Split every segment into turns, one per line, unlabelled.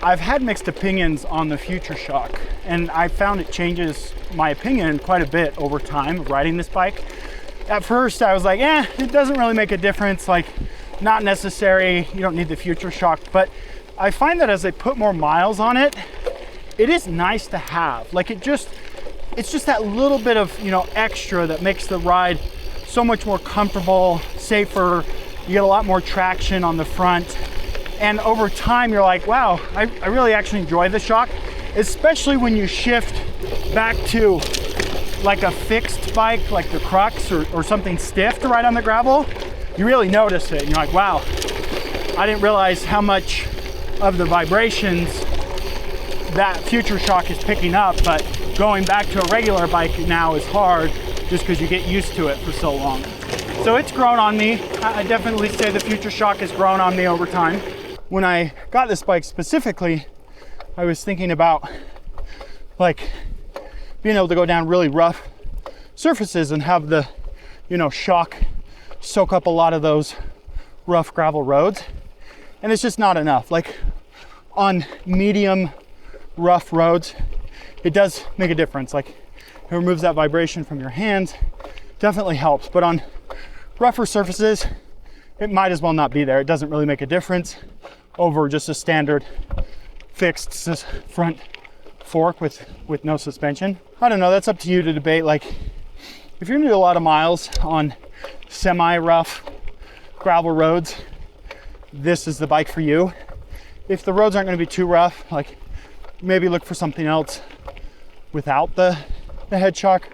I've had mixed opinions on the Future Shock, and I found it changes my opinion quite a bit over time of riding this bike. At first I was like, it doesn't really make a difference, like not necessary, you don't need the Future Shock. But I find that as I put more miles on it, it is nice to have. Like it's just that little bit of, extra that makes the ride so much more comfortable, safer. You get a lot more traction on the front. And over time, you're like, wow, I really actually enjoy the shock, especially when you shift back to like a fixed bike, like the Crux or something stiff to ride on the gravel. You really notice it. And you're like, wow, I didn't realize how much of the vibrations that Future Shock is picking up, but going back to a regular bike now is hard just because you get used to it for so long. So it's grown on me. I definitely say the Future Shock has grown on me over time. When I got this bike specifically, I was thinking about like being able to go down really rough surfaces and have the, shock soak up a lot of those rough gravel roads. And it's just not enough. Like on medium rough roads, it does make a difference. Like it removes that vibration from your hands, definitely helps. But on rougher surfaces, it might as well not be there. It doesn't really make a difference over just a standard fixed front fork with no suspension. I don't know, that's up to you to debate. Like if you're gonna do a lot of miles on semi-rough gravel roads, this is the bike for you. If the roads aren't gonna be too rough, like maybe look for something else without the head shock.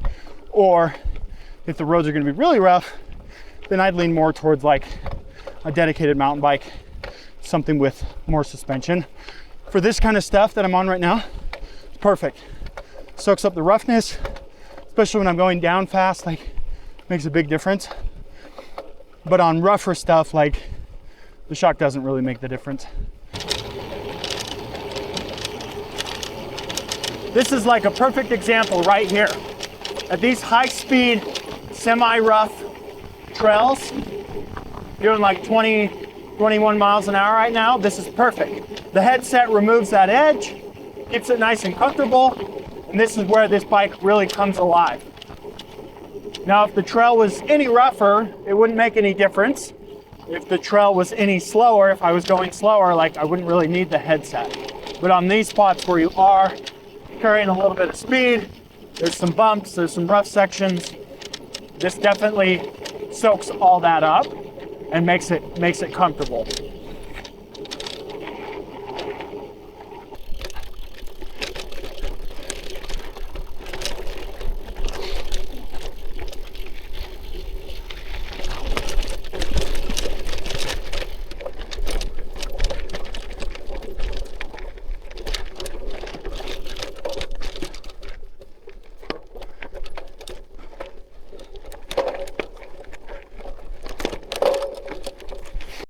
Or if the roads are gonna be really rough, then I'd lean more towards like a dedicated mountain bike, something with more suspension. For this kind of stuff that I'm on right now, it's perfect. Soaks up the roughness, especially when I'm going down fast, like makes a big difference. But on rougher stuff, like the shock doesn't really make the difference. This is like a perfect example right here. At these high speed, semi-rough trails, doing like 20, 21 miles an hour right now, this is perfect. The headset removes that edge, keeps it nice and comfortable, and this is where this bike really comes alive. Now, if the trail was any rougher, it wouldn't make any difference. If the trail was any slower, if I was going slower, like I wouldn't really need the headset. But on these spots where you are carrying a little bit of speed, there's some bumps, there's some rough sections, this definitely soaks all that up and makes it comfortable.